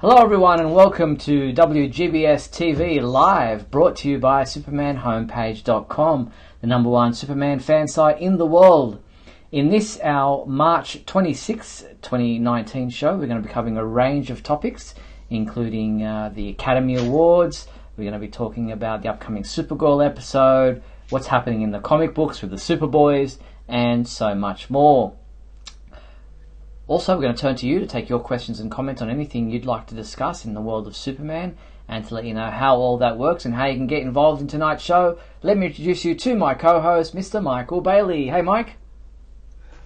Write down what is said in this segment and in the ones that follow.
Hello everyone and welcome to WGBS TV Live, brought to you by SupermanHomepage.com, the number one Superman fan site in the world. In this, our March 26, 2019 show, we're going to be covering a range of topics, including the Academy Awards. We're going to be talking about the upcoming Supergirl episode, what's happening in the comic books with the Superboys, and so much more. Also, we're going to turn to you to take your questions and comments on anything you'd like to discuss in the world of Superman, and to let you know how all that works and how you can get involved in tonight's show, let me introduce you to my co-host, Mr. Michael Bailey. Hey, Mike.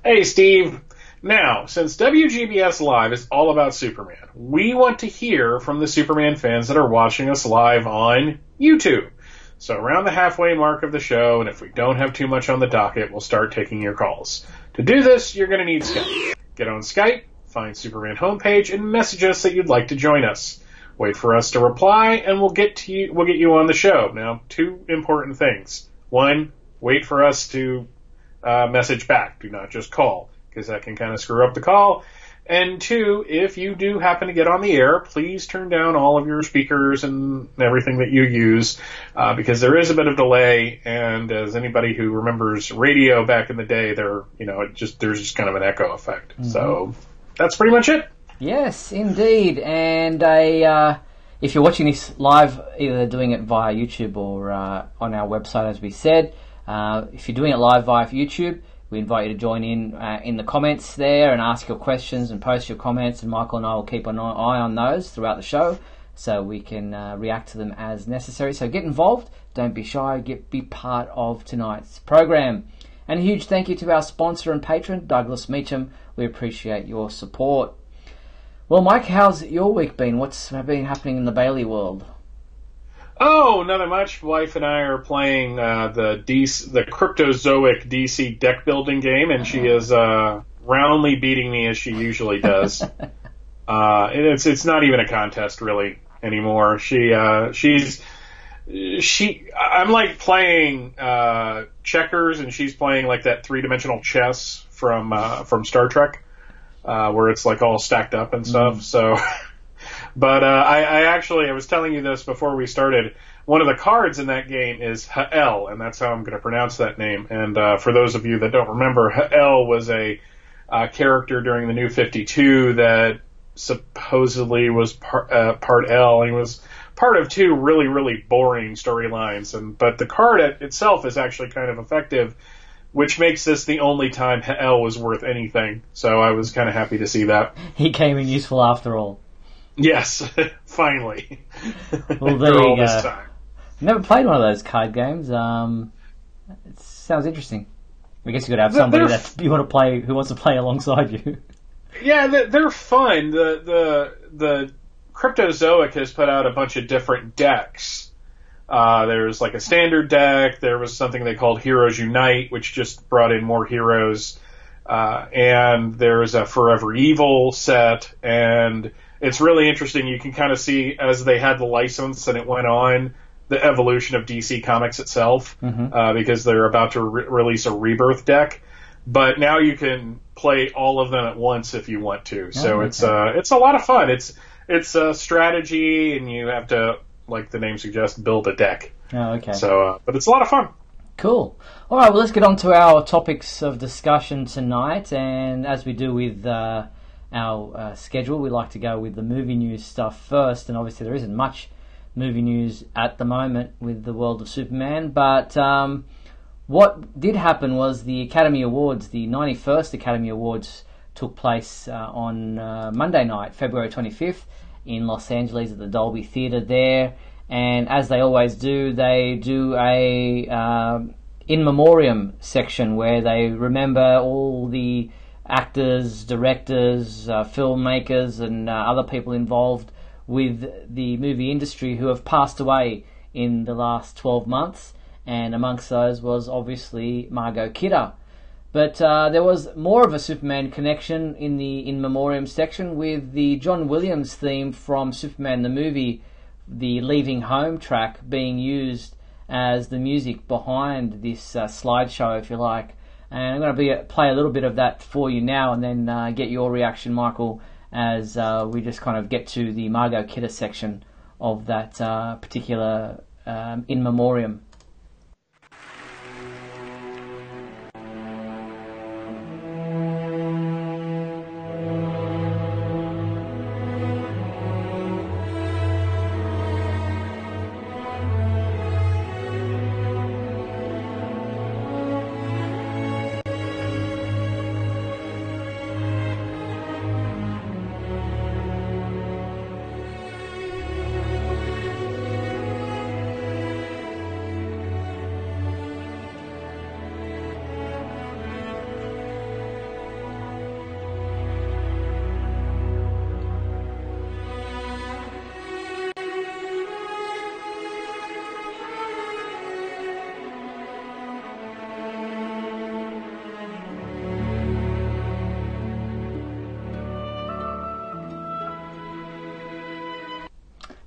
Hey, Steve. Now, since WGBS Live is all about Superman, we want to hear from the Superman fans that are watching us live on YouTube. So around the halfway mark of the show, and if we don't have too much on the docket, we'll start taking your calls. To do this, you're going to need Skype. Get on Skype, find Superman Homepage, and message us that you'd like to join us. Wait for us to reply, and we'll get you on the show. Now, two important things. One, wait for us to message back. Do not just call, because that can kind of screw up the call. And two, if you do happen to get on the air, please turn down all of your speakers and everything that you use, because there is a bit of delay. And as anybody who remembers radio back in the day, there's just kind of an echo effect. Mm-hmm. So that's pretty much it. Yes, indeed. And if you're watching this live, either doing it via YouTube or on our website, as we said, if you're doing it live via YouTube, we invite you to join in the comments there and ask your questions and post your comments, and Michael and I will keep an eye on those throughout the show so we can react to them as necessary. So get involved, don't be shy, be part of tonight's program. And a huge thank you to our sponsor and patron, Douglas Meacham. We appreciate your support. Well, Mike, how's your week been? What's been happening in the Bailey world? Oh, nothing much. Wife and I are playing the Cryptozoic DC deck building game, and she is roundly beating me as she usually does. It's not even a contest really anymore. I'm like playing checkers, and she's playing like that 3-dimensional chess from Star Trek, where it's like all stacked up and stuff. So. But I was telling you this before we started. One of the cards in that game is Ha'el, and that's how I'm going to pronounce that name. And for those of you that don't remember, Ha'el was a character during the New 52 that supposedly was part L, and he was part of two really, really boring storylines. But the card itself is actually kind of effective, which makes this the only time Ha'el was worth anything. So I was kind of happy to see that. He came in useful after all. Yes, finally. Well, there you go. Never played one of those card games. It sounds interesting. I guess you got to have somebody that you want to play, who wants to play alongside you. Yeah, they're fun. The Cryptozoic has put out a bunch of different decks. There's like a standard deck. There was something they called Heroes Unite, which just brought in more heroes. And there's a Forever Evil set, and it's really interesting. You can kind of see as they had the license and it went on, the evolution of DC Comics itself, because they're about to release a Rebirth deck. But now you can play all of them at once if you want to. So it's a lot of fun. It's a strategy, and you have to, like the name suggests, build a deck. Oh, okay. So, but it's a lot of fun. Cool. All right, well, let's get on to our topics of discussion tonight. And as we do with our schedule, we like to go with the movie news stuff first. And obviously there isn't much movie news at the moment with the world of Superman. But what did happen was the Academy Awards, the 91st Academy Awards, took place on Monday night, February 25th, in Los Angeles at the Dolby Theatre there. And as they always do, they do a in memoriam section where they remember all the actors, directors, filmmakers, and other people involved with the movie industry who have passed away in the last 12 months. And amongst those was obviously Margot Kidder. But there was more of a Superman connection in the in memoriam section with the John Williams theme from Superman the movie, the Leaving Home track, being used as the music behind this slideshow, if you like. And I'm going to play a little bit of that for you now, and then get your reaction, Michael, as we just kind of get to the Margot Kidder section of that particular in memoriam.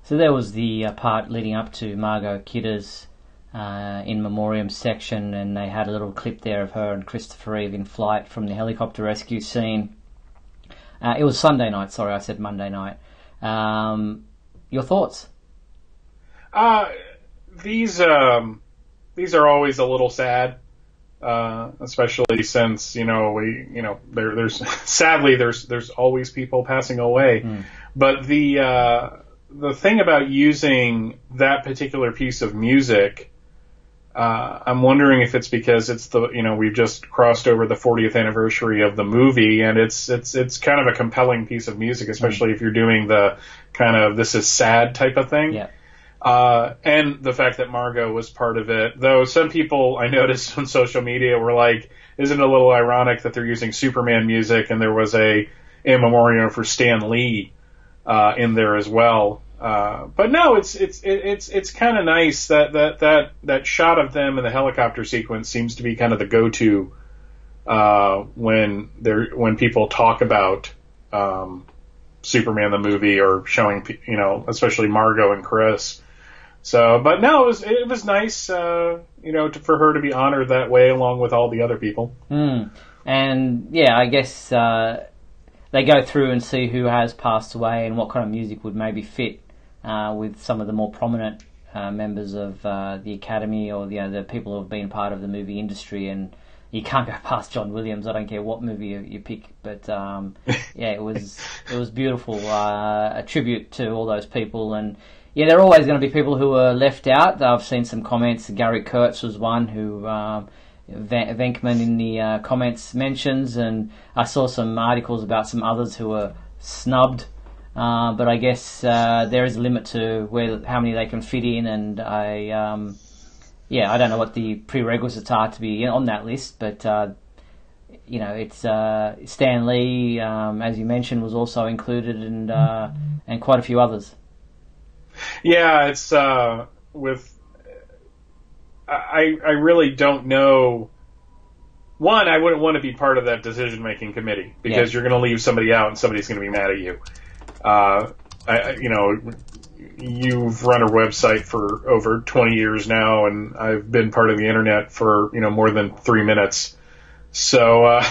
So there was the part leading up to Margot Kidder's in memoriam section, and they had a little clip there of her and Christopher Reeve in flight from the helicopter rescue scene. It was Sunday night, sorry, I said Monday night. Your thoughts? These are always a little sad, especially since, there's sadly there's always people passing away. But the thing about using that particular piece of music, I'm wondering if it's because it's we've just crossed over the 40th anniversary of the movie, and it's kind of a compelling piece of music, especially if you're doing the kind of this is sad type of thing. Yeah. And the fact that Margot was part of it, though some people I noticed on social media were like, isn't it a little ironic that they're using Superman music and there was a in memoriam for Stan Lee in there as well. But no, it's kind of nice that shot of them in the helicopter sequence seems to be kind of the go-to when people talk about Superman the movie or showing especially Margot and Chris. So, but no, it was nice for her to be honored that way along with all the other people. And yeah, I guess they go through and see who has passed away and what kind of music would maybe fit with some of the more prominent members of the Academy or the people who have been part of the movie industry. And you can't go past John Williams. I don't care what movie you pick, but yeah, it was beautiful. A tribute to all those people. And yeah, there are always going to be people who are left out. I've seen some comments. Gary Kurtz was one who Venkman in the comments mentions, and I saw some articles about some others who were snubbed. But I guess there is a limit to how many they can fit in, and I don't know what the prerequisites are to be on that list, but it's Stan Lee, as you mentioned, was also included, and quite a few others. Yeah, it's with. I really don't know. One, I wouldn't want to be part of that decision-making committee because you're going to leave somebody out and somebody's going to be mad at you. You've run a website for over 20 years now, and I've been part of the internet for, more than 3 minutes. So,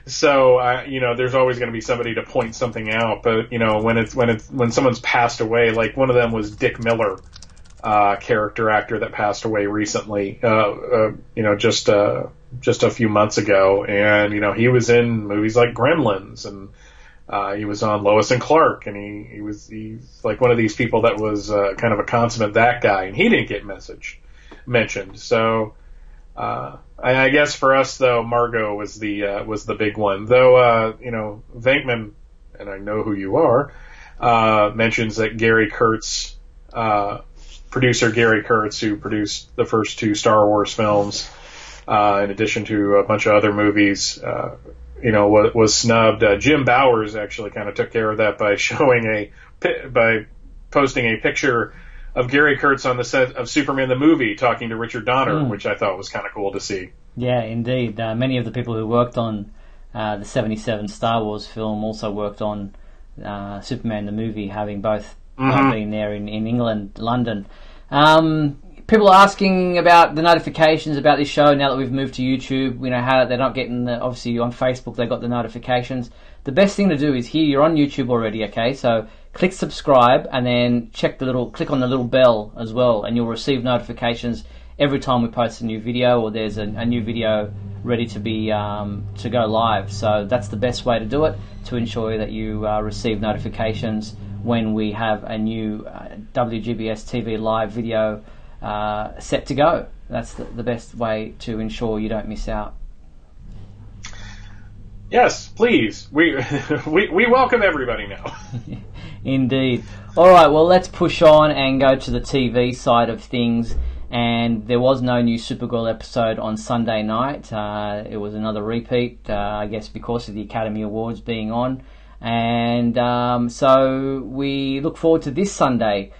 there's always going to be somebody to point something out. But, when someone's passed away, like one of them was Dick Miller, character actor that passed away recently, just a few months ago. And, he was in movies like Gremlins, and he was on Lois and Clark, and he's like one of these people that was kind of a consummate that guy, and he didn't get mentioned. So I guess for us though, Margot was the big one. Though Venkman, and I know who you are, mentions that Gary Kurtz, producer Gary Kurtz, who produced the first 2 Star Wars films, in addition to a bunch of other movies, was snubbed. Jim Bowers actually kind of took care of that by posting a picture of Gary Kurtz on the set of Superman the movie talking to Richard Donner, which I thought was kind of cool to see. Yeah, indeed. Many of the people who worked on the 77 Star Wars film also worked on Superman the movie, having both been there in England, London. People People are asking about the notifications about this show now that we've moved to YouTube. You know how they're not getting obviously on Facebook they got the notifications. The best thing to do is here you're on YouTube already, okay? So click subscribe and then click on the little bell as well, and you'll receive notifications every time we post a new video or there's a new video ready to be to go live. So that's the best way to do it, to ensure that you receive notifications when we have a new WGBS TV live video set to go. That's the best way to ensure you don't miss out. Yes, please. We welcome everybody now. Indeed. All right, well, let's push on and go to the TV side of things. And there was no new Supergirl episode on Sunday night. It was another repeat, I guess, because of the Academy Awards being on. And so we look forward to this Sunday,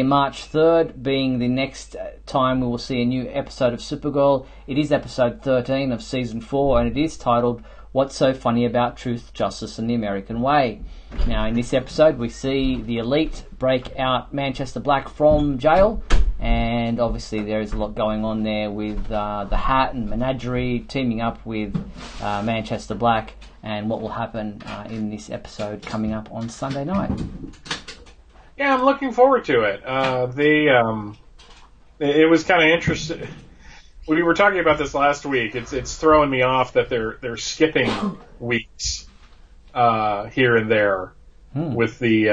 March 3rd, being the next time we will see a new episode of Supergirl. It is episode 13 of Season 4, and it is titled, What's So Funny About Truth, Justice and the American Way? Now, in this episode, we see the Elite break out Manchester Black from jail. And obviously there is a lot going on there with the Hat and Menagerie teaming up with Manchester Black, and what will happen in this episode coming up on Sunday night. Yeah, I'm looking forward to it. It was kind of interesting. We were talking about this last week. It's throwing me off that they're skipping weeks here and there. With the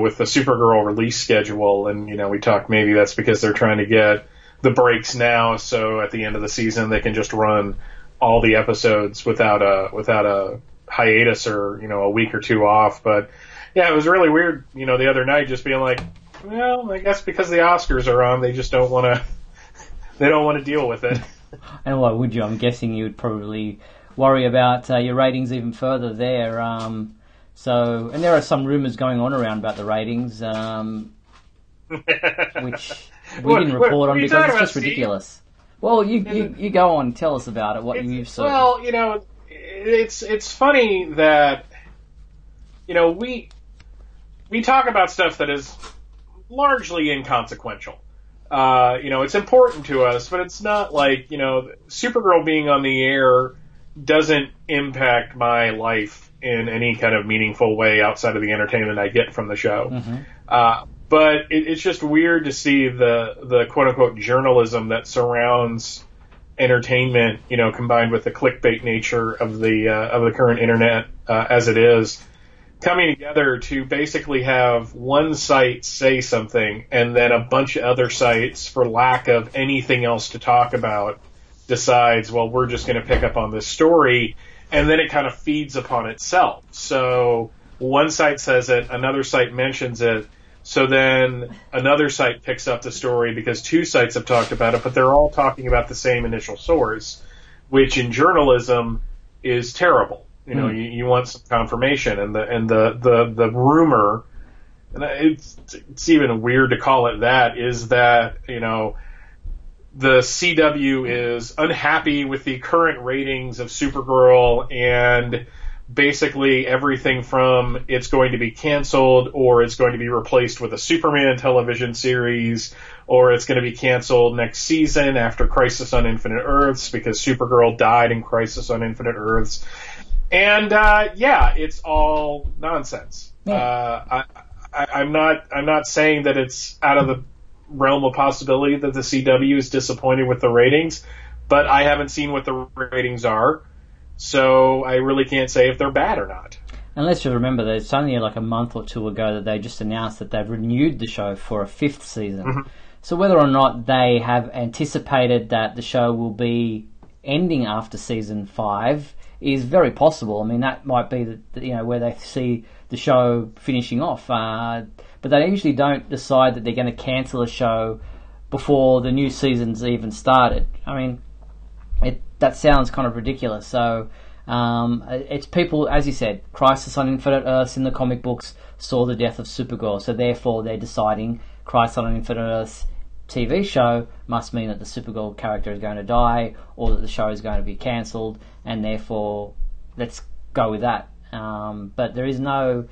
with the Supergirl release schedule, and we talked maybe that's because they're trying to get the breaks now, so at the end of the season they can just run all the episodes without a hiatus or a week or two off. But yeah, it was really weird, the other night just being like, well, I guess because the Oscars are on, they just don't want to deal with it. And why would you? I'm guessing you would probably worry about your ratings even further there. So, and there are some rumours going on around about the ratings, which we didn't report on because it's just ridiculous. Well, you go on, tell us about it, what you've seen. Well, it's funny that, we talk about stuff that is largely inconsequential. It's important to us, but it's not like, Supergirl being on the air doesn't impact my life in any kind of meaningful way outside of the entertainment I get from the show. Mm-hmm. But it's just weird to see the quote-unquote journalism that surrounds entertainment, combined with the clickbait nature of the current internet as it is, coming together to basically have one site say something and then a bunch of other sites, for lack of anything else to talk about, decides, well, we're just going to pick up on this story. And then it kind of feeds upon itself. So one site says it, another site mentions it, so then another site picks up the story because two sites have talked about it, but they're all talking about the same initial source, which in journalism is terrible. You want some confirmation, and the rumor, and it's even weird to call it that, is that the CW is unhappy with the current ratings of Supergirl, and basically everything from it's going to be canceled, or it's going to be replaced with a Superman television series, or it's going to be canceled next season after Crisis on Infinite Earths because Supergirl died in Crisis on Infinite Earths. And it's all nonsense. Yeah. I'm not saying that it's out of the realm of possibility that the CW is disappointed with the ratings, but I haven't seen what the ratings are, so I really can't say if they're bad or not. And let's just remember that it's only like a month or two ago that they just announced that they've renewed the show for a 5th season. Mm-hmm. So whether or not they have anticipated that the show will be ending after season 5 is very possible. I mean, that might be where they see the show finishing off. But they usually don't decide that they're going to cancel a show before the new season's even started. I mean, that sounds kind of ridiculous. So it's people, as you said, Crisis on Infinite Earths in the comic books saw the death of Supergirl, so therefore they're deciding Crisis on Infinite Earths TV show must mean that the Supergirl character is going to die, or that the show is going to be cancelled, and therefore let's go with that. But there is no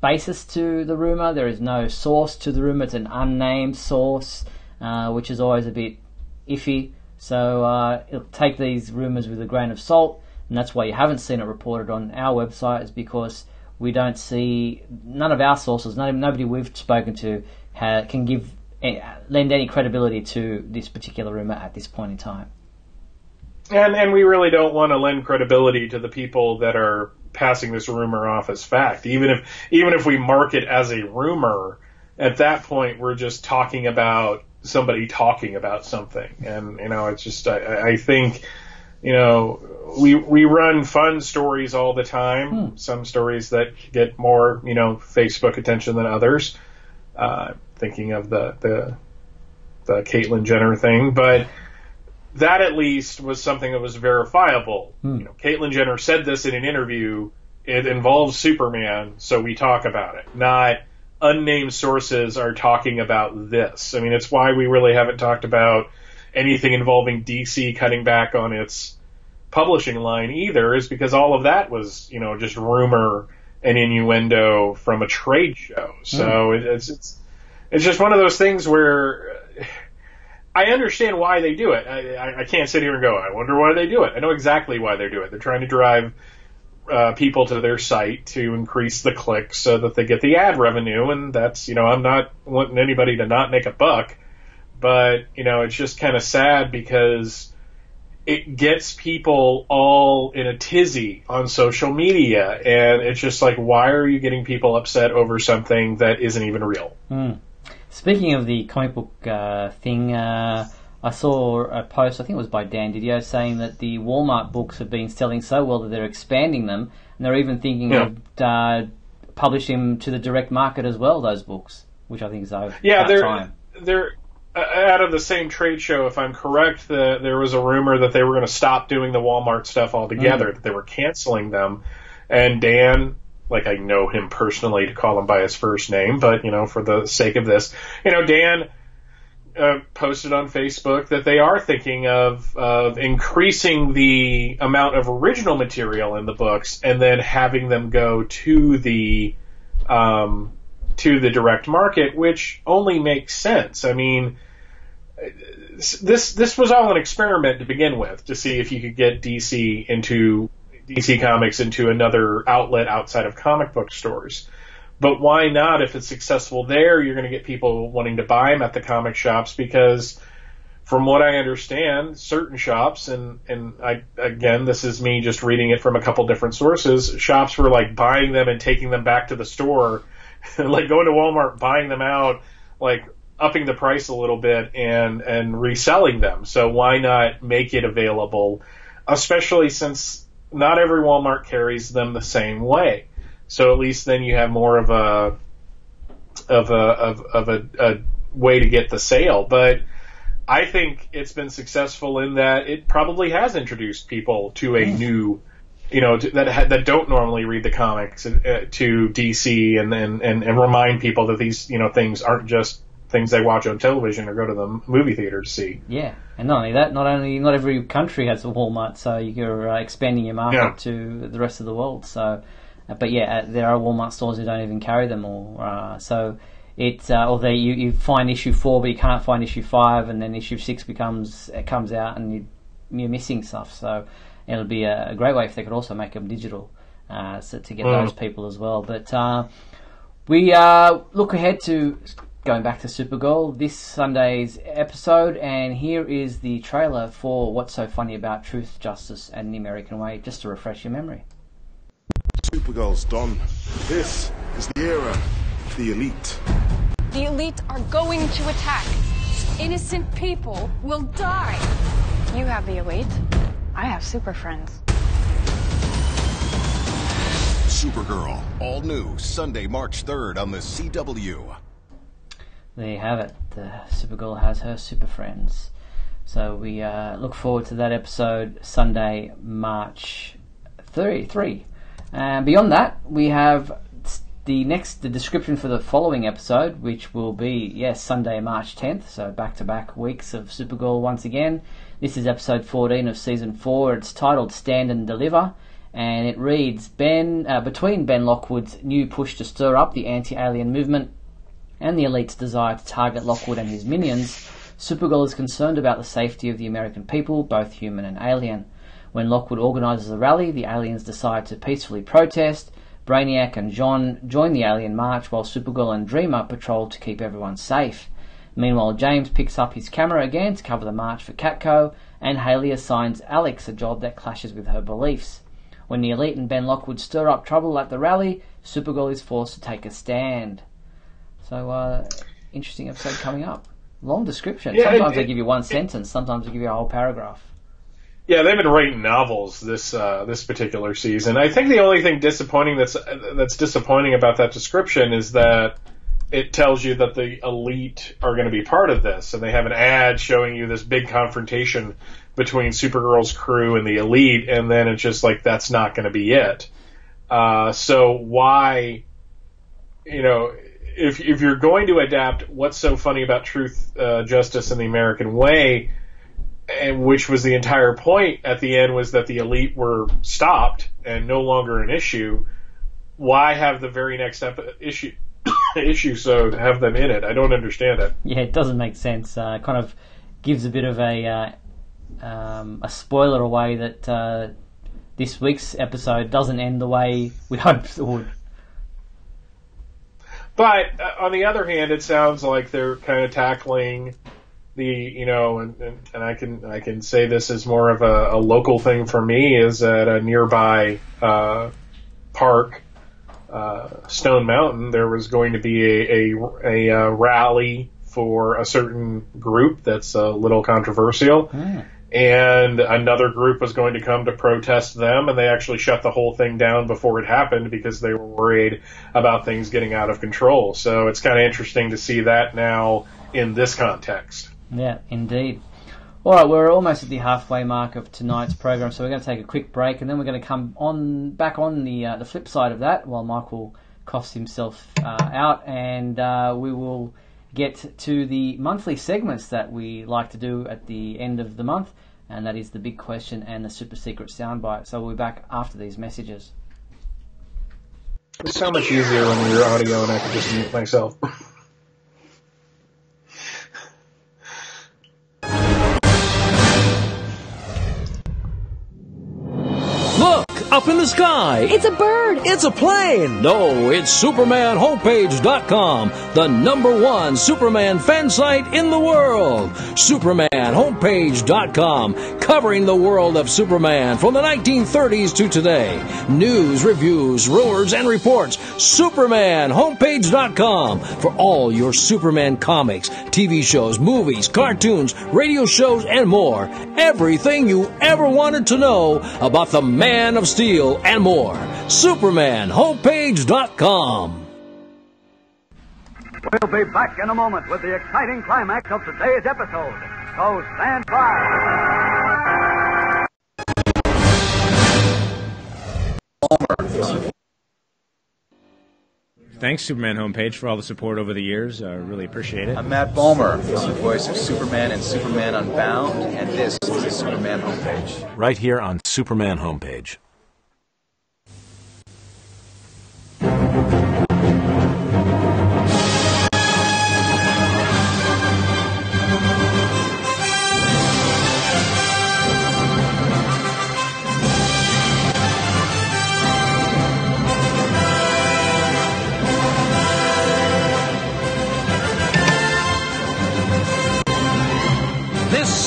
basis to the rumour, there is no source to the rumour, it's an unnamed source. which is always a bit iffy. So it'll take these rumours with a grain of salt, and that's why you haven't seen it reported on our website, is because we don't see, none of our sources, nobody we've spoken to can lend any credibility to this particular rumour at this point in time. And we really don't want to lend credibility to the people that are passing this rumor off as fact. Even if we mark it as a rumor, at that point we're just talking about somebody talking about something. And it's just I think we run fun stories all the time. Some stories that get more Facebook attention than others. Thinking of the Caitlyn Jenner thing, but that at least was something that was verifiable. Caitlyn Jenner said this in an interview. It involves Superman, so we talk about it. Not unnamed sources are talking about this. I mean, it's why we really haven't talked about anything involving DC cutting back on its publishing line either, is because all of that was, just rumor and innuendo from a trade show. So it's just one of those things where I understand why they do it. I can't sit here and go, I wonder why they do it. I know exactly why they do it. They're trying to drive people to their site to increase the clicks so that they get the ad revenue, and that's, I'm not wanting anybody to not make a buck, but, it's just kind of sad because it gets people all in a tizzy on social media, and it's just like, why are you getting people upset over something that isn't even real? Speaking of the comic book thing, I saw a post, I think it was by Dan Didio, saying that the Walmart books have been selling so well that they're expanding them, and they're even thinking of publishing them to the direct market as well, those books, which I think is about time. They're out of the same trade show, if I'm correct, there was a rumor that they were going to stop doing the Walmart stuff altogether, that they were canceling them, and Dan, like, I know him personally to call him by his first name, but, for the sake of this, Dan posted on Facebook that they are thinking of increasing the amount of original material in the books and then having them go to the direct market, which only makes sense. I mean, this was all an experiment to begin with, to see if you could get DC Comics into another outlet outside of comic book stores. But why not? If it's successful there, you're going to get people wanting to buy them at the comic shops, because from what I understand, certain shops, and again, this is me just reading it from a couple different sources, shops were like buying them and taking them back to the store, like going to Walmart, buying them out, like upping the price a little bit and reselling them. So why not make it available, especially since not every Walmart carries them the same way. So at least then you have more of a way to get the sale. But I think it's been successful in that it probably has introduced people to a new, that don't normally read the comics to DC, and remind people that these things aren't just things they watch on television or go to the movie theater to see. Yeah, and not only that, not every country has a Walmart, so you're expanding your market to the rest of the world. So. But there are Walmart stores who don't even carry them all. So it's or you find issue 4, but you can't find issue 5, and then issue 6 comes out, and you're missing stuff. So it'll be a great way if they could also make them digital, so to get those people as well. But we look ahead to going back to Supergirl this Sunday's episode, and here is the trailer for What's So Funny About Truth, Justice, and the American Way, just to refresh your memory. Supergirl's done. This is the era of the elite. The elite are going to attack. Innocent people will die. You have the elite. I have super friends. Supergirl, all new, Sunday, March 3rd on the CW. There you have it. Supergirl has her super friends. So we look forward to that episode Sunday, March 3. Beyond that, we have the description for the following episode, which will be, Sunday, March 10th, so back-to-back weeks of Supergirl once again. This is episode 14 of season 4. It's titled Stand and Deliver, and it reads, between Ben Lockwood's new push to stir up the anti-alien movement and the elite's desire to target Lockwood and his minions, Supergirl is concerned about the safety of the American people, both human and alien. When Lockwood organises a rally, the aliens decide to peacefully protest. Brainiac and John join the alien march while Supergirl and Dreamer patrol to keep everyone safe. Meanwhile, James picks up his camera again to cover the march for Catco, and Haley assigns Alex a job that clashes with her beliefs. When the Elite and Ben Lockwood stir up trouble at the rally, Supergirl is forced to take a stand. So, interesting episode coming up. Long description. Yeah, sometimes they give you one sentence, sometimes they give you a whole paragraph. Yeah, they've been writing novels this particular season. I think the only thing disappointing that's disappointing about that description is that it tells you that the Elite are going to be part of this, and they have an ad showing you this big confrontation between Supergirl's crew and the Elite, and then it's just like, that's not going to be it. So why, if you're going to adapt What's So Funny About Truth, Justice, and the American Way, and which was the entire point at the end, was that the Elite were stopped and no longer an issue, why have the very next issue so to have them in it? I don't understand it. Yeah, it doesn't make sense. Kind of gives a bit of a spoiler away that this week's episode doesn't end the way we hoped it would. But on the other hand, it sounds like they're kind of tackling the, and I can say this is more of a local thing for me, is at a nearby park, Stone Mountain, there was going to be a rally for a certain group that's a little controversial. And another group was going to come to protest them, and they actually shut the whole thing down before it happened because they were worried about things getting out of control. So it's kind of interesting to see that now in this context. Yeah, indeed. All right, we're almost at the halfway mark of tonight's program, so we're going to take a quick break, and then we're going to come back on the flip side of that while Michael coughs himself out, and we will get to the monthly segments that we like to do at the end of the month, and that is the big question and the super secret soundbite. So we'll be back after these messages. It's so much easier when you're audio and I can just mute myself. Look, up in the sky. It's a bird. It's a plane. No, it's SupermanHomepage.com, the #1 Superman fan site in the world. SupermanHomepage.com, covering the world of Superman from the 1930s to today. News, reviews, rumors, and reports. SupermanHomepage.com for all your Superman comics, TV shows, movies, cartoons, radio shows, and more. Everything you ever wanted to know about the Man of Steel and more. SupermanHomepage.com. We'll be back in a moment with the exciting climax of today's episode. So stand by. Thanks, Superman Homepage, for all the support over the years. I really appreciate it. I'm Matt Bomer. I'm the voice of Superman in Superman Unbound, and this is the Superman Homepage. Right here on Superman Homepage.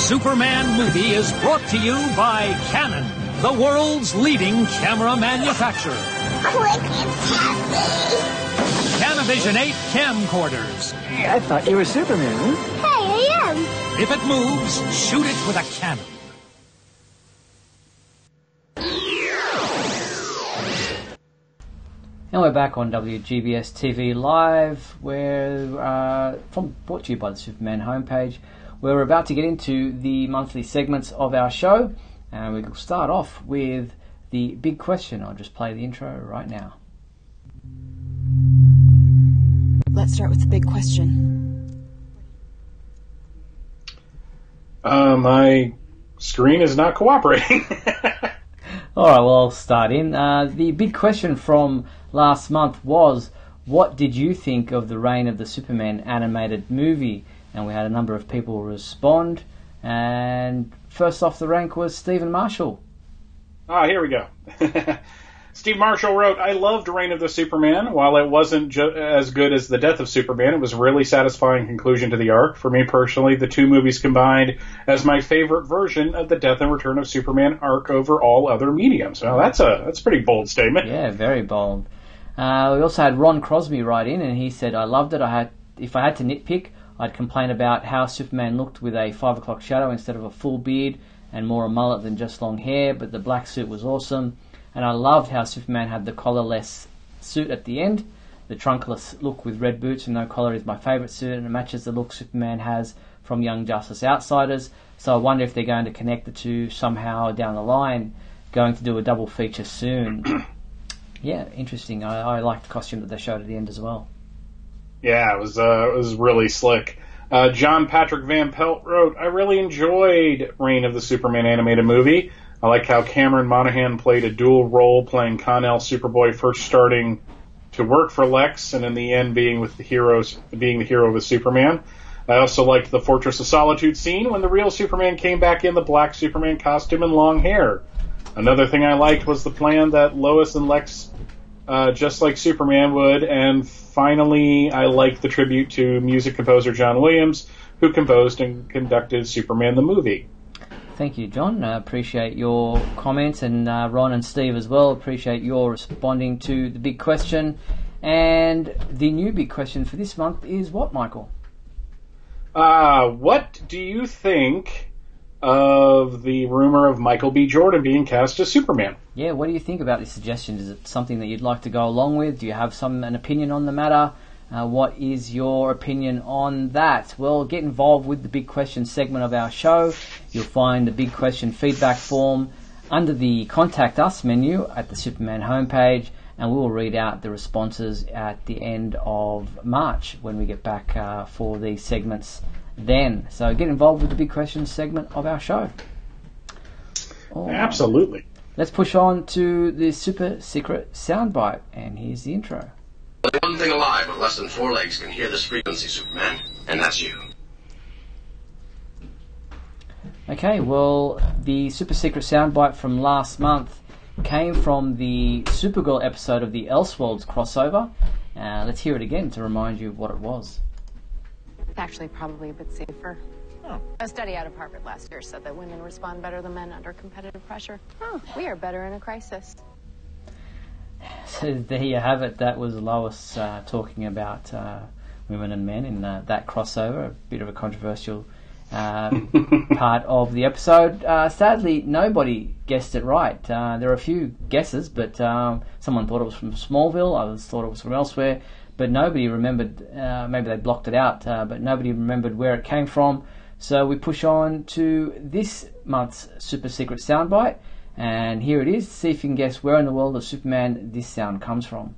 Superman movie is brought to you by Canon, the world's leading camera manufacturer. Quick, it's happy! Canavision 8 camcorders. Hey, I thought you were Superman, huh? Hey, I am! If it moves, shoot it with a cannon. And we're back on WGBS TV Live, where brought to you by the Superman homepage. We're about to get into the monthly segments of our show, and we'll start off with the big question. I'll just play the intro right now. Let's start with the big question. My screen is not cooperating. All right, well, I'll start in. The big question from last month was, what did you think of the Reign of the Superman animated movie? and we had a number of people respond. And first off the rank was Stephen Marshall. Here we go. Steve Marshall wrote, I loved Reign of the Superman. While it wasn't as good as The Death of Superman, it was a really satisfying conclusion to the arc. For me personally, the two movies combined as my favorite version of the Death and Return of Superman arc over all other mediums. Now, that's a pretty bold statement. Yeah, very bold. We also had Ron Crosby write in, and he said, I loved it. If I had to nitpick, I'd complain about how Superman looked with a 5 o'clock shadow instead of a full beard and more a mullet than just long hair, but the black suit was awesome. And I loved how Superman had the collarless suit at the end. The trunkless look with red boots and no collar is my favourite suit, and it matches the look Superman has from Young Justice Outsiders. So I wonder if they're going to connect the two somehow down the line, going to do a double feature soon. Yeah, interesting. I liked the costume that they showed at the end as well. Yeah, it was really slick. John Patrick Van Pelt wrote, I really enjoyed Reign of the Superman animated movie. I like how Cameron Monaghan played a dual role, playing Con-El Superboy, first starting to work for Lex, and in the end being the hero of Superman. I also liked the Fortress of Solitude scene when the real Superman came back in the black Superman costume and long hair. Another thing I liked was the plan that Lois and Lex, just like Superman would. And finally, I liked the tribute to music composer John Williams, who composed and conducted Superman the movie. Thank you, John. I appreciate your comments, and Ron and Steve as well. Appreciate your responding to the big question. And the new big question for this month is what, Michael? What do you think of the rumor of Michael B. Jordan being cast as Superman? Yeah, what do you think about this suggestion? Is it something that you'd like to go along with? Do you have an opinion on the matter? What is your opinion on that? Well, get involved with the Big Question segment of our show. You'll find the Big Question feedback form under the Contact Us menu at the Superman homepage, and we'll read out the responses at the end of March when we get back for these segments then. So get involved with the Big Question segment of our show. All Absolutely. Right. Let's push on to the super secret soundbite, and here's the intro. Only one thing alive with less than 4 legs can hear this frequency, Superman, and that's you. Okay, well, the super secret soundbite from last month came from the Supergirl episode of the Elseworlds crossover. Let's hear it again to remind you of what it was. Actually, probably a bit safer. Oh. A study out of Harvard last year said that women respond better than men under competitive pressure. Oh, we are better in a crisis. So there you have it. That was Lois talking about women and men in that crossover. A bit of a controversial part of the episode. Sadly, nobody guessed it right. There are a few guesses, but someone thought it was from Smallville, others thought it was from elsewhere, but nobody remembered. Maybe they blocked it out, but nobody remembered where it came from. So we push on to this month's Super Secret Soundbite, and here it is. See if you can guess where in the world of Superman this sound comes from.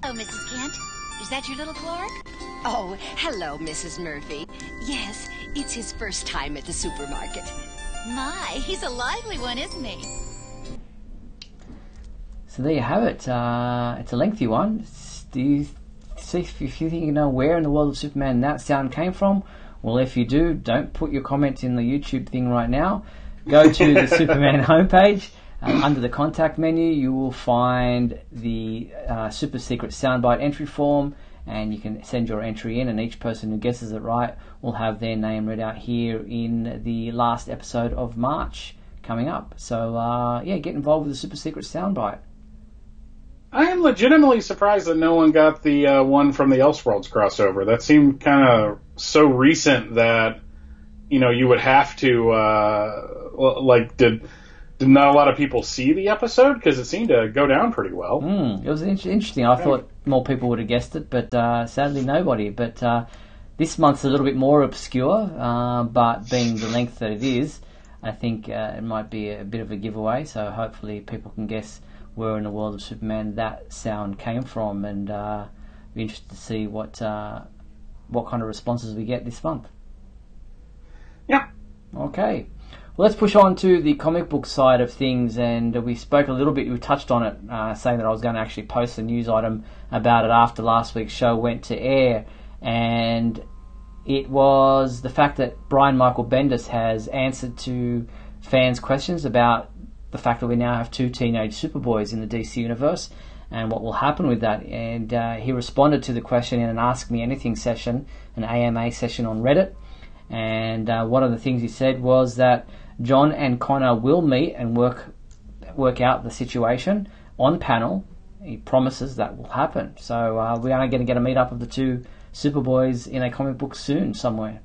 Hello, Mrs. Kent. Is that your little Clark? Oh, hello, Mrs. Murphy. Yes, it's his first time at the supermarket. My, he's a lively one, isn't he? So there you have it. It's a lengthy one. Do you see if you think you know where in the world of Superman that sound came from? Well, if you do, don't put your comments in the YouTube thing right now. Go to the Superman homepage. Under the contact menu, you will find the Super Secret Soundbite entry form, and you can send your entry in, and each person who guesses it right will have their name read out here in the last episode of March coming up. So, yeah, get involved with the Super Secret Soundbite. I am legitimately surprised that no one got the one from the Elseworlds crossover. That seemed kind of so recent that, you know, you would have to, did not a lot of people see the episode? Because it seemed to go down pretty well. It was interesting. I thought more people would have guessed it, but sadly nobody. But this month's a little bit more obscure, but being the length that it is, I think it might be a bit of a giveaway. So hopefully people can guess where in the world of Superman that sound came from, and be interested to see what kind of responses we get this month. Yeah. Okay. Well, let's push on to the comic book side of things, and we spoke a little bit, we touched on it, saying that I was going to actually post a news item about it after last week's show went to air, and it was the fact that Brian Michael Bendis has answered to fans' questions about the fact that we now have 2 teenage Superboys in the DC universe and what will happen with that. And he responded to the question in an Ask Me Anything session, an AMA session on Reddit. And one of the things he said was that John and Connor will meet and work out the situation on panel. He promises that will happen. So we are going to get a meet-up of the 2 Superboys in a comic book soon somewhere.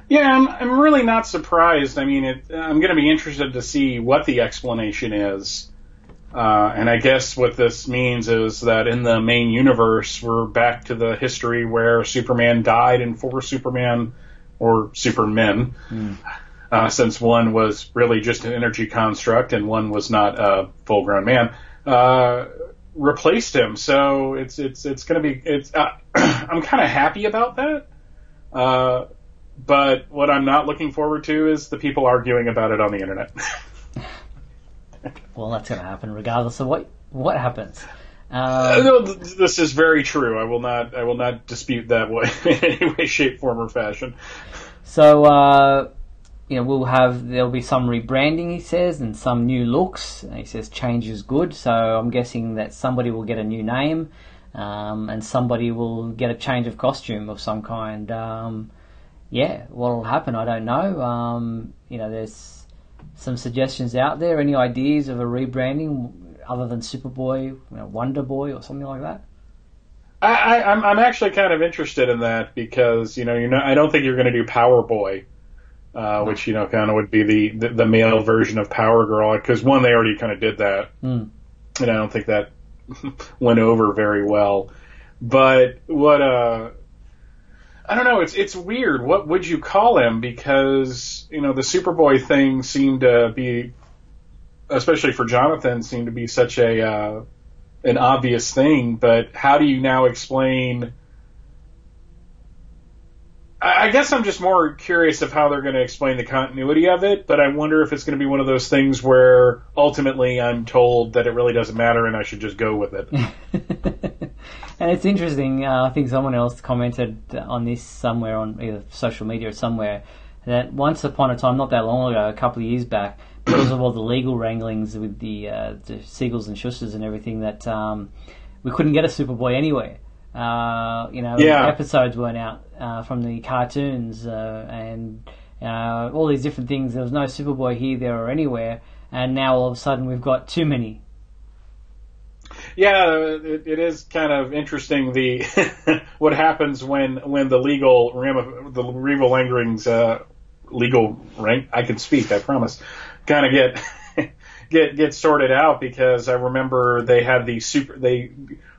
Yeah, I'm really not surprised. I mean, I'm going to be interested to see what the explanation is. And I guess what this means is that in the main universe, we're back to the history where Superman died and 4 Superman, or Supermen, since one was really just an energy construct and one was not a full-grown man, replaced him. So it's going to be, I'm kind of happy about that. But what I'm not looking forward to is the people arguing about it on the internet. Well, that's going to happen regardless of what happens. No, this is very true. I will not dispute that in any way, shape, form, or fashion. So, there'll be some rebranding, he says, and some new looks. And he says change is good. So I'm guessing that somebody will get a new name, and somebody will get a change of costume of some kind. What'll happen, I don't know. There's some suggestions out there. Any ideas of a rebranding other than Superboy, Wonder Boy, or something like that? I'm actually kind of interested in that because I don't think you're going to do Power Boy, which kind of would be the male version of Power Girl, because one, they already kind of did that, and I don't think that went over very well. But what I don't know. It's weird. What would you call him? Because the Superboy thing seemed to be, especially for Jonathan, seemed to be such an obvious thing. But how do you now explain? I guess I'm just more curious of how they're going to explain the continuity of it. But I wonder if it's going to be one of those things where ultimately I'm told that it really doesn't matter and I should just go with it. And it's interesting, I think someone else commented on this somewhere on either social media or somewhere, that once upon a time, not that long ago, a couple of years back, because of all the legal wranglings with the Siegels and Schusters and everything, that we couldn't get a Superboy anywhere. Episodes weren't out from the cartoons and all these different things. There was no Superboy here, there, or anywhere, and now all of a sudden we've got too many. Yeah, it is kind of interesting what happens when the legal wranglings, legal rank, I can speak, I promise, kind of get sorted out, because I remember they had they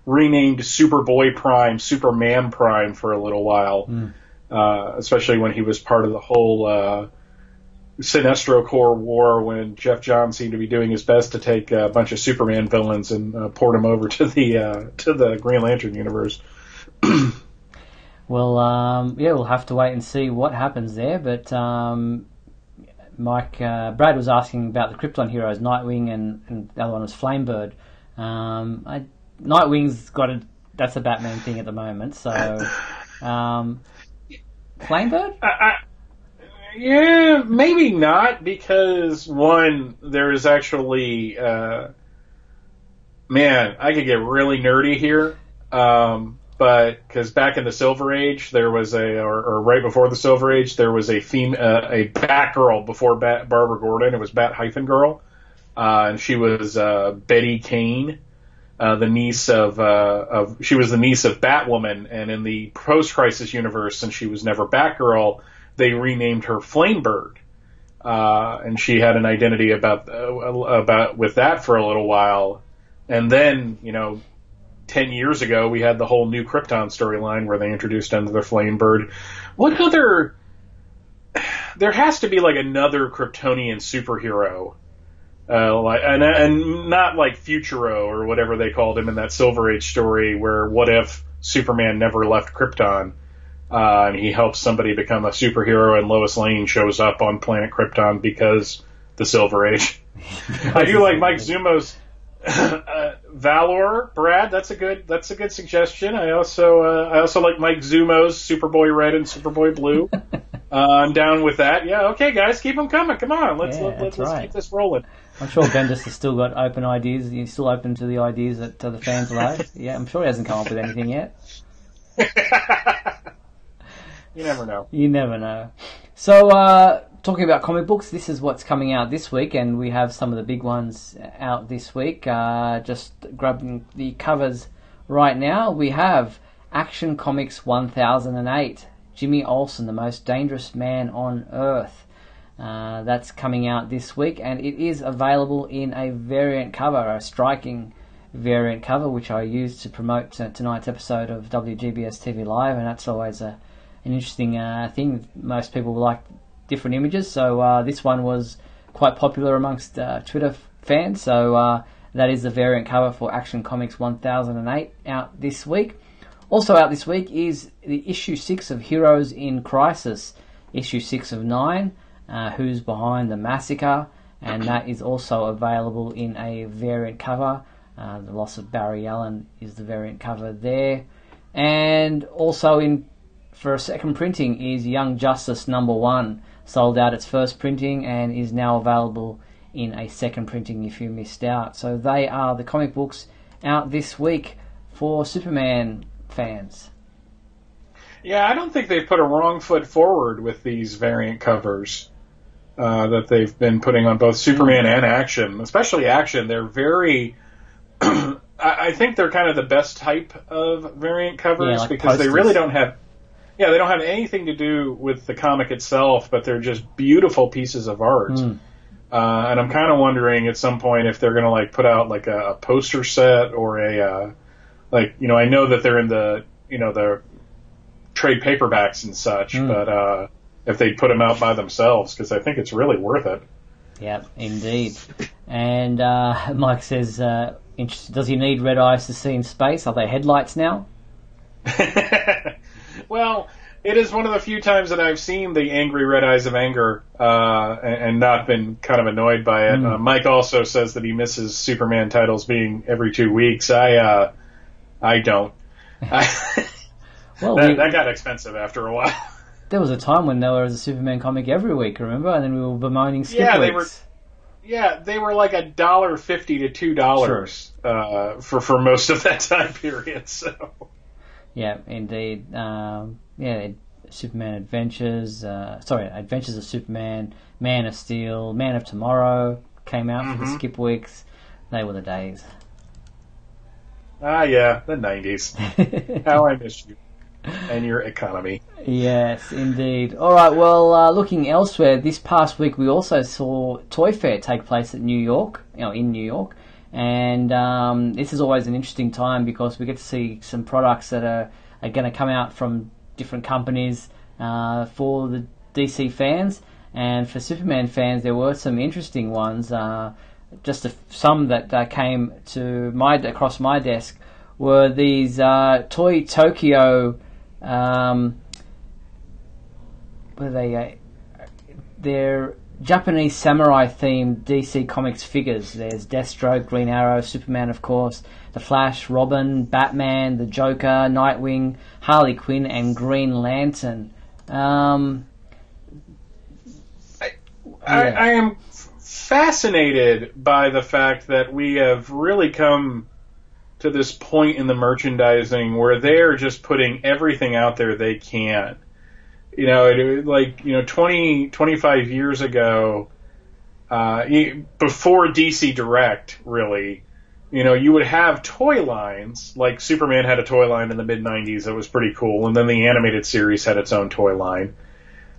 renamed Superboy Prime Superman Prime for a little while, especially when he was part of the whole Sinestro Corps war, when Jeff Johns seemed to be doing his best to take a bunch of Superman villains and port them over to the Green Lantern universe. Well, we'll have to wait and see what happens there. But Brad was asking about the Krypton heroes, Nightwing, and the other one was Flamebird. Nightwing's that's a Batman thing at the moment. So, Flamebird. Yeah, maybe not, because one, there's actually, I could get really nerdy here, but because back in the Silver Age, there was or right before the Silver Age, there was a Batgirl before Barbara Gordon. It was Bat-Girl, and she was Betty Kane, the niece she was the niece of Batwoman, and in the post-Crisis universe, since she was never Batgirl, they renamed her Flamebird, and she had an identity about with that for a little while, and then 10 years ago we had the whole new Krypton storyline where they introduced another Flamebird. What other? There has to be like another Kryptonian superhero, and not like Futuro or whatever they called him in that Silver Age story, where what if Superman never left Krypton? And he helps somebody become a superhero, and Lois Lane shows up on planet Krypton because the Silver Age. I do like Mike Zumo's Valor, Brad, that's a good suggestion. I also like Mike Zumo's Superboy Red and Superboy Blue. I'm down with that. Yeah, okay, guys, keep them coming. Come on, let's keep this rolling. I'm sure Bendis has still got open ideas. He's still open to the ideas that the fans like. Yeah, I'm sure he hasn't come up with anything yet. You never know. You never know. So, talking about comic books, this is what's coming out this week, and we have some of the big ones out this week. Just grabbing the covers right now, we have Action Comics 1008, Jimmy Olsen, the most dangerous man on Earth. That's coming out this week, and it is available in a variant cover, a striking variant cover, which I used to promote tonight's episode of WGBS TV Live, and that's always an interesting thing. Most people like different images, so this one was quite popular amongst Twitter fans, so that is the variant cover for Action Comics 1008 out this week. Also out this week is the issue 6 of Heroes in Crisis, issue 6 of 9, Who's Behind the Massacre, and that is also available in a variant cover. The Loss of Barry Allen is the variant cover there. And also for a second printing is Young Justice #1, sold out its first printing and is now available in a second printing if you missed out. So they are the comic books out this week for Superman fans. Yeah, I don't think they've put a wrong foot forward with these variant covers that they've been putting on both Superman and Action, especially Action. They're very... I think they're kind of the best type of variant covers, like because posters. They really don't have... Yeah, they don't have anything to do with the comic itself, but they're just beautiful pieces of art. And I'm kind of wondering at some point if they're going to put out a poster set or a I know that they're in the the trade paperbacks and such, but if they put them out by themselves, because I think it's really worth it. Yeah, indeed. And Mike says, does he need red eyes to see in space? Are they headlights now? Well, it is one of the few times that I've seen the angry red eyes of anger and not been kind of annoyed by it. Mike also says that he misses Superman titles being every 2 weeks. I don't. That got expensive after a while. There was a time when there was a Superman comic every week, remember? And then we were bemoaning skip weeks. They were like $1.50 to $2 for most of that time period. So. Yeah, indeed. Superman Adventures. Adventures of Superman, Man of Steel, Man of Tomorrow came out for the skip weeks. They were the days. Yeah, the 90s. How I miss you. And your economy. Yes, indeed. All right, well, looking elsewhere, this past week we also saw Toy Fair take place in New York, and this is always an interesting time because we get to see some products that are going to come out from different companies for the DC fans, and for Superman fans there were some interesting ones. Some that came to across my desk were these Toy Tokyo. They're Japanese samurai-themed DC Comics figures. There's Deathstroke, Green Arrow, Superman, of course, The Flash, Robin, Batman, the Joker, Nightwing, Harley Quinn, and Green Lantern. I am fascinated by the fact that we have really come to this point in the merchandising where they're just putting everything out there they can. 20, 25 years ago, before DC Direct, really, you would have toy lines, like Superman had a toy line in the mid-90s that was pretty cool, and then the animated series had its own toy line.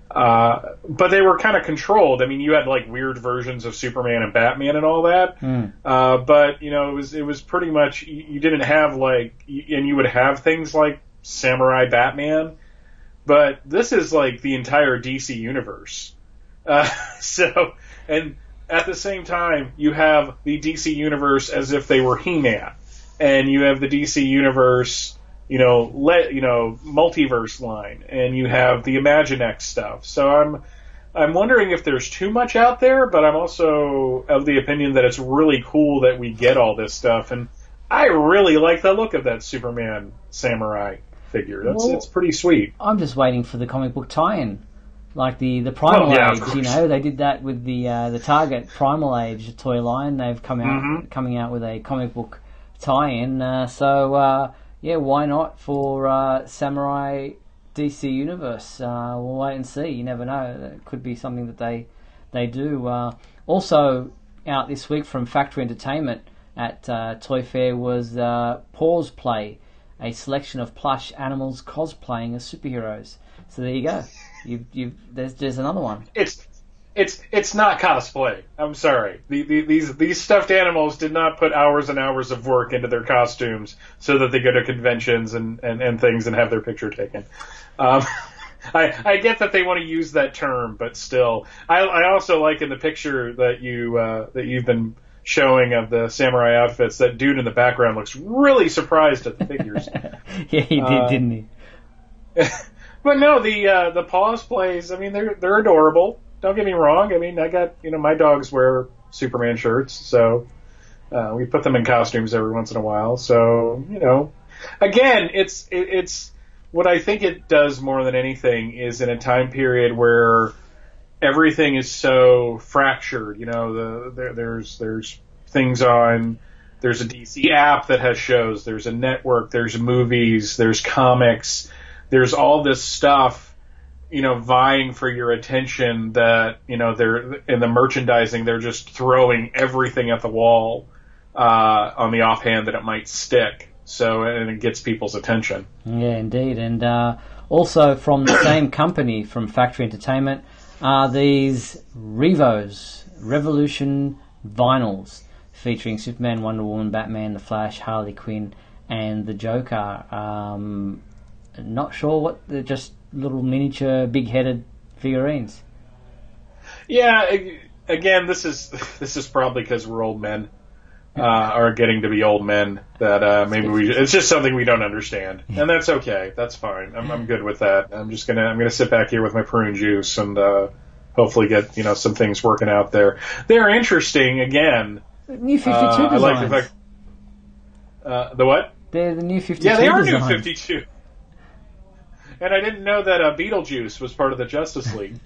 But they were kind of controlled. I mean, you had weird versions of Superman and Batman and all that. But it was pretty much, you didn't have and you would have things like Samurai Batman, but this is the entire DC universe. And at the same time, you have the DC universe as if they were He-Man, and you have the DC universe, multiverse line, and you have the Imaginext stuff. So I'm wondering if there's too much out there, but I'm also of the opinion that it's really cool that we get all this stuff, and I really like the look of that Superman samurai figure. It's pretty sweet. I'm just waiting for the comic book tie-in, like the Primal Age. You know, they did that with the Target Primal Age toy line. They've coming out with a comic book tie-in. Yeah, why not for Samurai DC Universe? We'll wait and see. You never know. It could be something that they do. Also out this week from Factory Entertainment at Toy Fair was Paws Play, a selection of plush animals cosplaying as superheroes. So there you go. There's another one. It's not cosplay. I'm sorry. These stuffed animals did not put hours and hours of work into their costumes so that they go to conventions and things and have their picture taken. I get that they want to use that term, but still, I also like in the picture that you've been showing of the samurai outfits, that dude in the background looks really surprised at the figures. Yeah, he did, didn't he? But no, the Paws Plays, I mean, they're adorable. Don't get me wrong. I mean, I got, my dogs wear Superman shirts, so we put them in costumes every once in a while. So, again, it's what I think it does more than anything is in a time period where everything is so fractured. There's things on. There's a DC app that has shows. There's a network. There's movies. There's comics. There's all this stuff, vying for your attention that, they're in the merchandising, they're just throwing everything at the wall, on the offhand that it might stick. So, and it gets people's attention. Yeah, indeed. And, also from the same company, from Factory Entertainment, are these Revos, Revolution vinyls, featuring Superman, Wonder Woman, Batman, The Flash, Harley Quinn, and the Joker. Not sure what, they're just little miniature, big-headed figurines. Yeah, again, this is probably because we're old men, are getting to be old men, that maybe it's just something we don't understand, and that's okay. That's fine. I'm good with that. I'm gonna sit back here with my prune juice and hopefully get some things working out there. They're interesting. Again, new 52 designs. I like the fact. The what? They're the new 52. Yeah, they are designs. new 52. And I didn't know that Beetlejuice was part of the Justice League,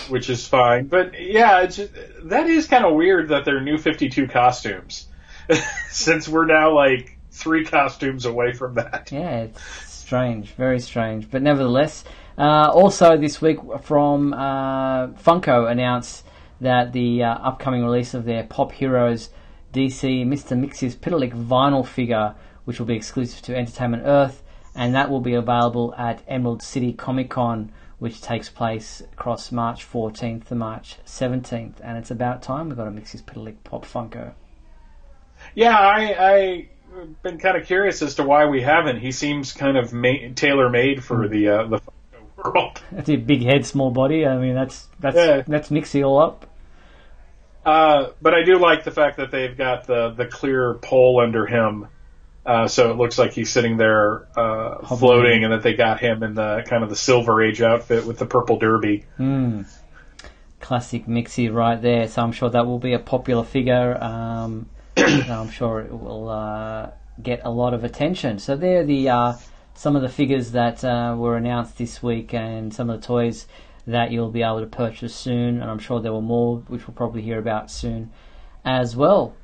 which is fine. But yeah, that is kind of weird that they're new 52 costumes, since we're now like 3 costumes away from that. Yeah, it's strange, very strange. But nevertheless, also this week from Funko announced that the upcoming release of their Pop Heroes DC Mr. Mix's Pitalik vinyl figure, which will be exclusive to Entertainment Earth, and that will be available at Emerald City Comic Con, which takes place across March 14th to March 17th, and it's about time we got a Mix's Pitalik Pop Funko. Yeah, I've been kind of curious as to why we haven't. He seems kind of tailor-made for the Funko world. That's a big head, small body. I mean, that's Mixie all up. But I do like the fact that they've got the clear pole under him. So it looks like he's sitting there floating, and that they got him in the kind of the Silver Age outfit with the purple derby. Classic Mixie right there. So I'm sure that will be a popular figure. I'm sure it will get a lot of attention. So there are some of the figures that were announced this week, and some of the toys that you'll be able to purchase soon. And I'm sure there were more, which we'll probably hear about soon as well.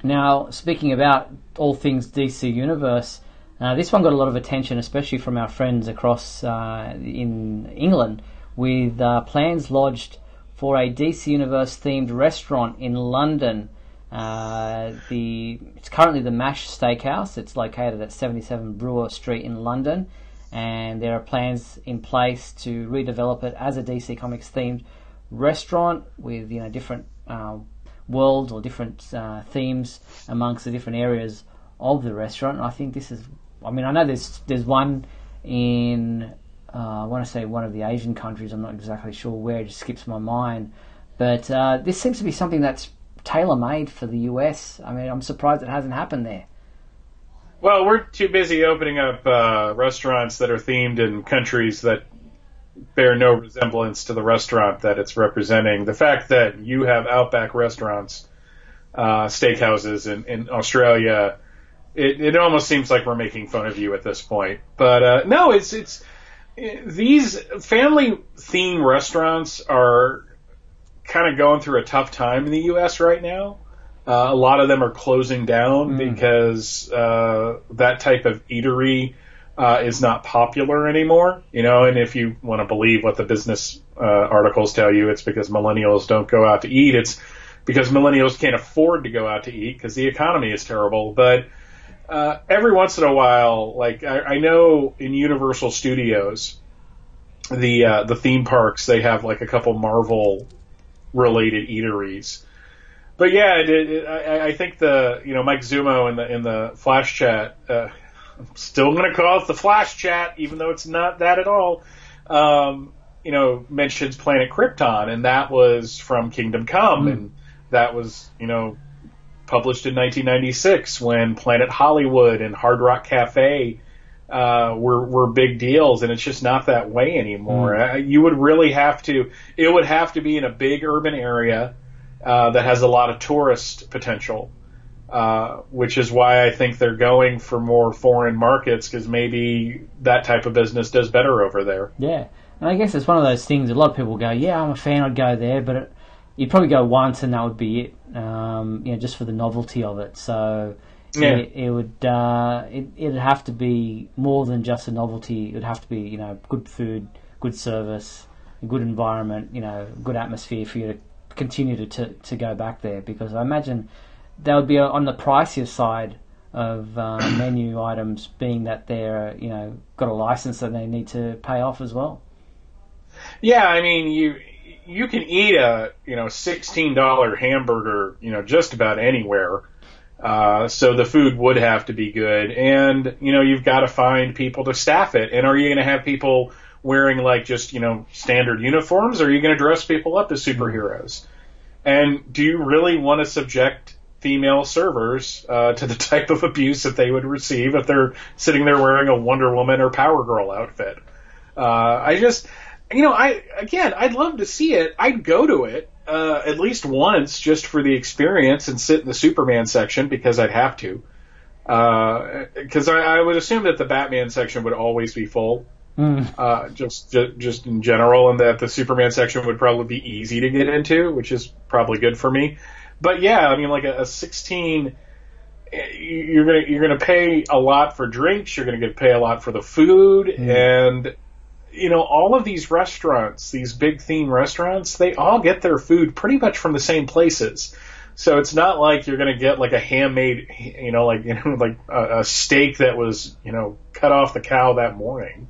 Now, speaking about all things DC Universe, this one got a lot of attention, especially from our friends across in England, with plans lodged for a DC Universe-themed restaurant in London. It's currently the Mash Steakhouse. It's located at 77 Brewer Street in London, and there are plans in place to redevelop it as a DC Comics-themed restaurant with different worlds or different themes amongst the different areas of the restaurant. And I think this is, I know there's one in I want to say one of the Asian countries. I'm not exactly sure where, it just skips my mind, but this seems to be something that's tailor-made for the US. I'm surprised it hasn't happened there. Well, we're too busy opening up restaurants that are themed in countries that bear no resemblance to the restaurant that it's representing. The fact that you have Outback restaurants, steakhouses in Australia, it almost seems like we're making fun of you at this point. But no, it's these family theme restaurants are kind of going through a tough time in the U.S. right now. A lot of them are closing down because that type of eatery is not popular anymore. And if you want to believe what the business articles tell you, it's because millennials don't go out to eat. It's because millennials can't afford to go out to eat because the economy is terrible. But every once in a while, like I know in Universal Studios, the theme parks, they have like a couple Marvel related eateries. But yeah, I think Mike Zumo in the Flash chat, I'm still going to call it the Flash chat, even though it's not that at all, mentions Planet Krypton, and that was from Kingdom Come, and that was, published in 1996 when Planet Hollywood and Hard Rock Cafe were big deals, and it's just not that way anymore. You would really it would have to be in a big urban area that has a lot of tourist potential, which is why I think they're going for more foreign markets, because maybe that type of business does better over there. Yeah, and I guess it's one of those things, a lot of people go, yeah, I'm a fan, I'd go there, but you'd probably go once and that would be it, just for the novelty of it. So yeah. It'd have to be more than just a novelty. It would have to be, good food, good service, a good environment, good atmosphere for you to continue to go back there, because I imagine that would be on the pricier side of menu items, being that they're got a license that they need to pay off as well. Yeah, I mean you can eat a $16 hamburger just about anywhere, so the food would have to be good, and you've got to find people to staff it. And are you going to have people wearing like just standard uniforms, or are you going to dress people up as superheroes? And do you really want to subject female servers to the type of abuse that they would receive if they're sitting there wearing a Wonder Woman or Power Girl outfit? I'd love to see it. I'd go to it at least once just for the experience and sit in the Superman section, because I'd have to. Because I would assume that the Batman section would always be full. Just in general, and that the Superman section would probably be easy to get into, which is probably good for me. But yeah, I mean, like a 16, you're gonna pay a lot for drinks, you're gonna pay a lot for the food, and all of these restaurants, these big theme restaurants, they all get their food pretty much from the same places. So it's not like you're gonna get like a handmade, like a steak that was cut off the cow that morning.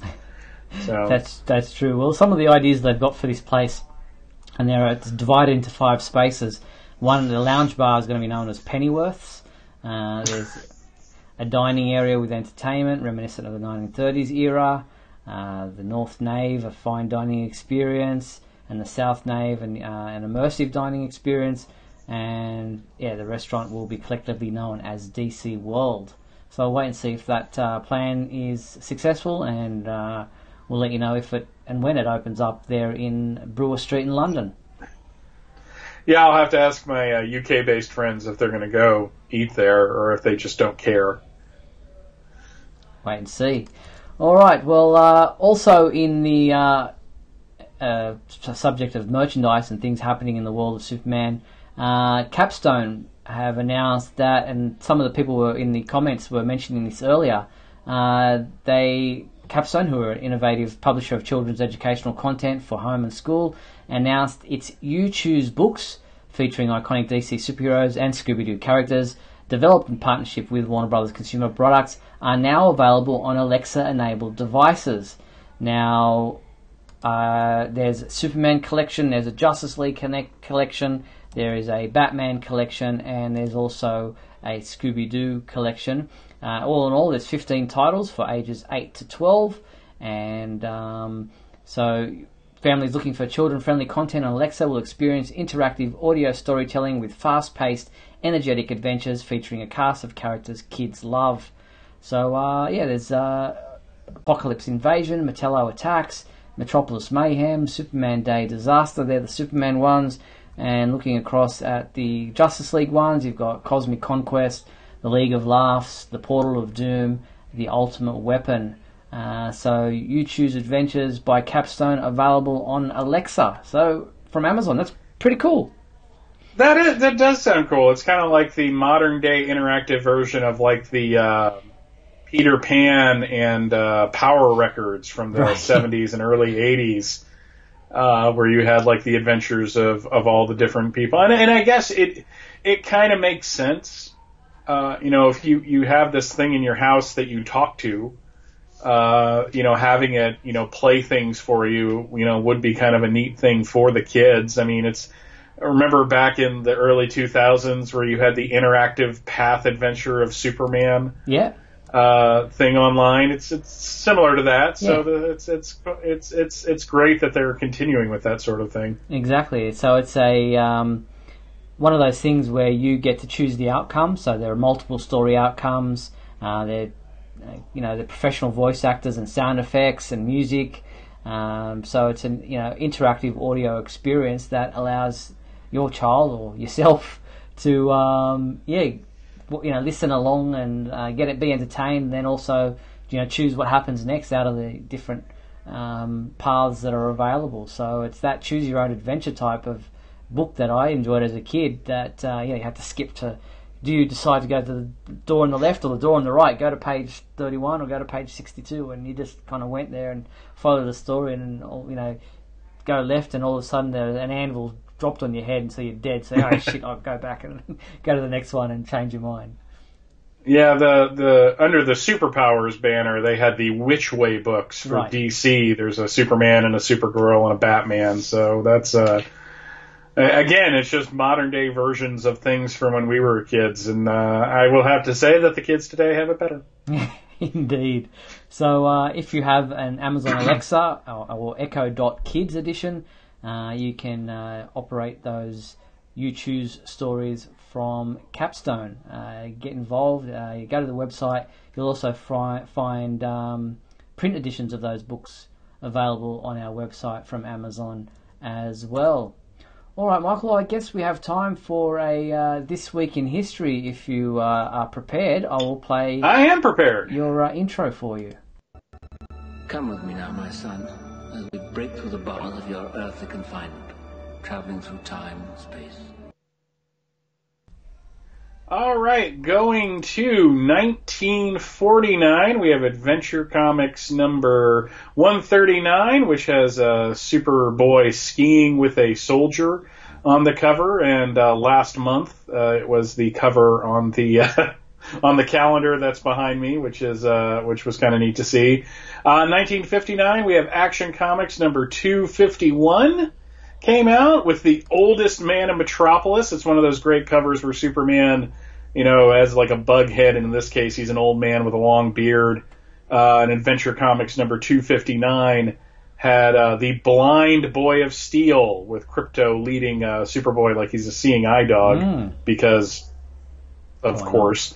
So that's true. Well, some of the ideas they've got for this place, and it's divided into 5 spaces. One, the lounge bar is going to be known as Pennyworth's. There's a dining area with entertainment reminiscent of the 1930s era. The North Nave, a fine dining experience, and the South Nave, an immersive dining experience. And the restaurant will be collectively known as DC World. So I'll wait and see if that plan is successful, and we'll let you know if it and when it opens up there in Brewer Street in London. Yeah, I'll have to ask my UK-based friends if they're going to go eat there, or if they just don't care. Wait and see. All right. Well, also in the subject of merchandise and things happening in the world of Superman, Capstone have announced that, and some of the people were in the comments were mentioning this earlier. Capstone, who are an innovative publisher of children's educational content for home and school, announced its You Choose books featuring iconic DC superheroes and Scooby-Doo characters, developed in partnership with Warner Brothers Consumer Products, are now available on Alexa-enabled devices. Now, there's a Superman collection, there's a Justice League collection, there is a Batman collection, and there's also a Scooby-Doo collection. All in all, there's 15 titles for ages 8 to 12, and so families looking for children-friendly content on Alexa will experience interactive audio storytelling with fast-paced, energetic adventures featuring a cast of characters kids love. So, there's Apocalypse Invasion, Metallo Attacks, Metropolis Mayhem, Superman Day Disaster. They're the Superman ones. And looking across at the Justice League ones, you've got Cosmic Conquest, the League of Laughs, the Portal of Doom, the Ultimate Weapon. So You Choose Adventures by Capstone, available on Alexa. So from Amazon, that's pretty cool. That does sound cool. It's kind of like the modern day interactive version of like the Peter Pan and Power Records from the 70s and early 80s, where you had like the adventures of all the different people. And I guess it kind of makes sense. If you have this thing in your house that you talk to, having it, play things for you, would be kind of a neat thing for the kids. I mean, I remember back in the early 2000s where you had the interactive path adventure of Superman. Yeah. Thing online. It's similar to that. Yeah. So it's great that they're continuing with that sort of thing. Exactly. So it's a one of those things where you get to choose the outcome. So there are multiple story outcomes. They're professional voice actors and sound effects and music. So it's an interactive audio experience that allows your child or yourself to listen along and be entertained, and then also choose what happens next out of the different paths that are available. So it's that choose your own adventure type of book that I enjoyed as a kid. That you have to skip to. Do you decide to go to the door on the left or the door on the right? Go to page 31 or go to page 62, and you just kind of went there and followed the story, and go left, and all of a sudden an anvil dropped on your head, and so you're dead. So shit, I'll go back and go to the next one and change your mind. Yeah, the under the Superpowers banner, they had the Which Way books for DC. There's a Superman and a Supergirl and a Batman. So that's again, it's just modern day versions of things from when we were kids, and I will have to say that the kids today have it better. Indeed. So if you have an Amazon Alexa or Echo.Kids edition, you can operate those You Choose stories from Capstone. Get involved. You go to the website. You'll also find print editions of those books available on our website from Amazon as well. All right, Michael, I guess we have time for a This Week in History. If you are prepared, I will play... I am prepared. ...your intro for you. Come with me now, my son, as we break through the bars of your earthly confinement, traveling through time and space. All right, going to 1949, we have Adventure Comics number 139, which has Superboy skiing with a soldier on the cover, and last month it was the cover on the on the calendar that's behind me, which was kind of neat to see. 1959, we have Action Comics number 251. Came out with the oldest man in Metropolis. It's one of those great covers where Superman, has like a bug head, and in this case he's an old man with a long beard. And Adventure Comics number 259 had the Blind Boy of Steel with Krypto leading Superboy like he's a seeing eye dog, because of course.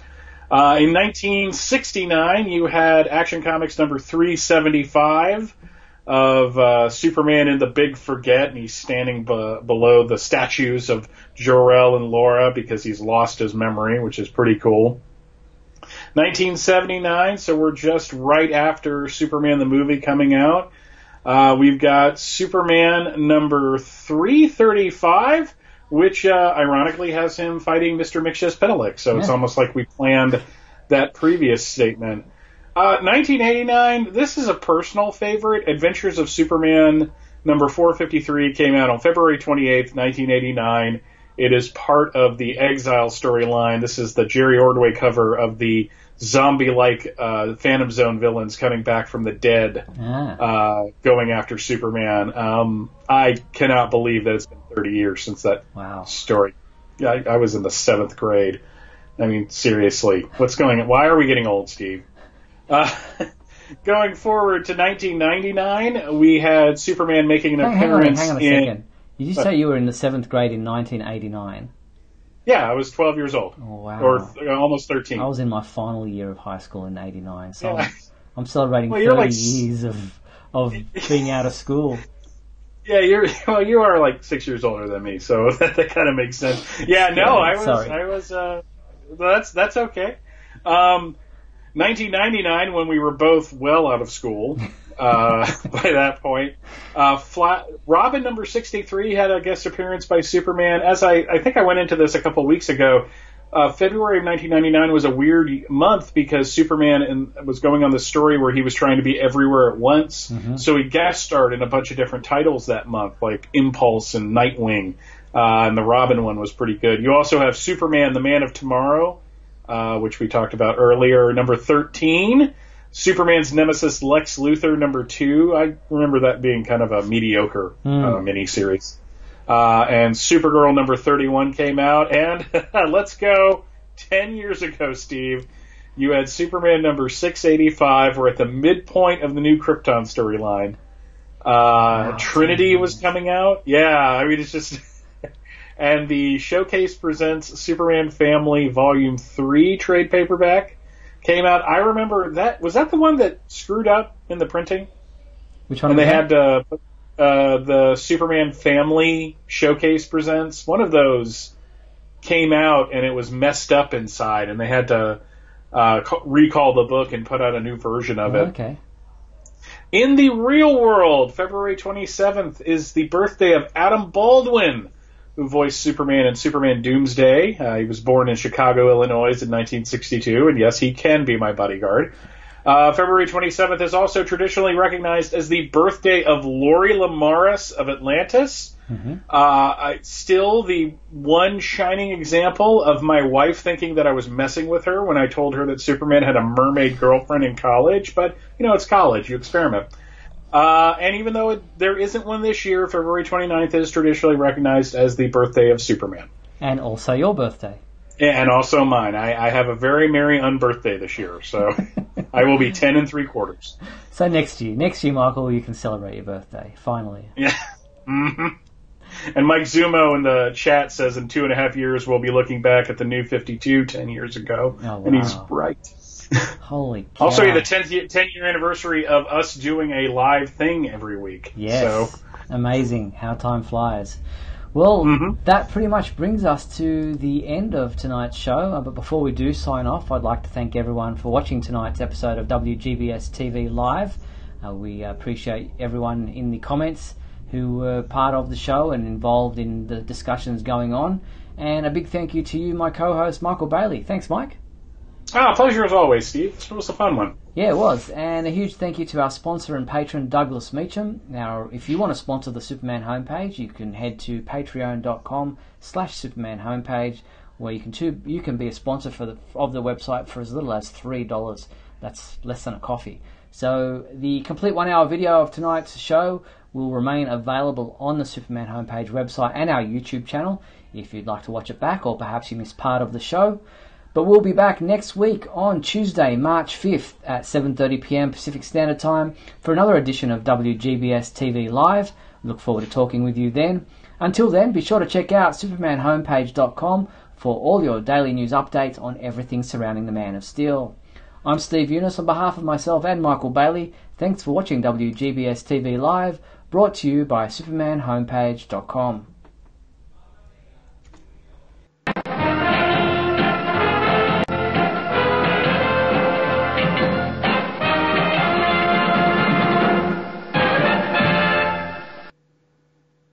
In 1969, you had Action Comics number 375. Of Superman in the Big Forget, and he's standing below the statues of Jor-El and Laura because he's lost his memory, which is pretty cool. 1979, so we're just right after Superman the movie coming out. We've got Superman number 335, which ironically has him fighting Mr. Mxyzptlk, so it's almost like we planned that previous statement. 1989, this is a personal favorite. Adventures of Superman number 453 came out on February 28th, 1989. It is part of the Exile storyline. This is the Jerry Ordway cover of the zombie-like Phantom Zone villains coming back from the dead, going after Superman. I cannot believe that it's been 30 years since that story. I was in the 7th grade. I mean, seriously, what's going on? Why are we getting old, Steve? Going forward to 1999, we had Superman making an appearance hang on a second. Did you say you were in the 7th grade in 1989? Yeah, I was 12 years old. Oh, wow. Or almost 13. I was in my final year of high school in 89, so I'm celebrating 30 years of being out of school. Yeah, you are like 6 years older than me, so that kind of makes sense. Yeah, no, that's okay. 1999, when we were both well out of school, by that point, Robin number 63 had a guest appearance by Superman. As I think I went into this a couple weeks ago, February of 1999 was a weird month because Superman was going on the story where he was trying to be everywhere at once. Mm-hmm. So he guest starred in a bunch of different titles that month, like Impulse and Nightwing, and the Robin one was pretty good. You also have Superman, the Man of Tomorrow, which we talked about earlier, number 13. Superman's nemesis, Lex Luthor, number 2. I remember that being kind of a mediocre miniseries. And Supergirl number 31 came out, and let's go 10 years ago, Steve. You had Superman number 685. We're at the midpoint of the new Krypton storyline. Trinity was coming out. Yeah, I mean, it's just... And the Showcase Presents Superman Family Volume 3 trade paperback came out. I remember that. Was that the one that screwed up in the printing? Which one? And they had the Superman Family Showcase Presents. One of those came out and it was messed up inside, and they had to recall the book and put out a new version of it. Okay. In the real world, February 27th is the birthday of Adam Baldwin, who voiced Superman in Superman Doomsday. He was born in Chicago, Illinois in 1962, and yes, he can be my bodyguard. February 27th is also traditionally recognized as the birthday of Lori Lamaris of Atlantis. Mm-hmm. Still the one shining example of my wife thinking that I was messing with her when I told her that Superman had a mermaid girlfriend in college, but, you know, it's college, you experiment. And even though there isn't one this year, February 29th is traditionally recognized as the birthday of Superman. And also your birthday. And also mine. I have a very merry unbirthday this year, so I will be 10 3/4. So next year, Michael, you can celebrate your birthday, finally. Yeah. Mm-hmm. And Mike Zumo in the chat says in 2.5 years we'll be looking back at the New 52 10 years ago. Oh, wow. And he's right. Holy cow. Also, the 10-year anniversary of us doing a live thing every week. Yes. So. Amazing how time flies. Well, that pretty much brings us to the end of tonight's show. But before we do sign off, I'd like to thank everyone for watching tonight's episode of WGBS TV Live. We appreciate everyone in the comments who were part of the show and involved in the discussions going on. And a big thank you to you, my co-host, Michael Bailey. Thanks, Mike. Pleasure as always, Steve. It was a fun one. Yeah, it was. And a huge thank you to our sponsor and patron, Douglas Meacham. Now, if you want to sponsor the Superman homepage, you can head to patreon.com/Superman homepage, where you can be a sponsor of the website for as little as $3. That's less than a coffee. So the complete 1 hour video of tonight's show will remain available on the Superman homepage website and our YouTube channel if you'd like to watch it back, or perhaps you missed part of the show. But we'll be back next week on Tuesday, March 5th at 7:30 p.m. Pacific Standard Time for another edition of WGBS TV Live. Look forward to talking with you then. Until then, be sure to check out supermanhomepage.com for all your daily news updates on everything surrounding the Man of Steel. I'm Steve Eunice on behalf of myself and Michael Bailey. Thanks for watching WGBS TV Live, brought to you by supermanhomepage.com.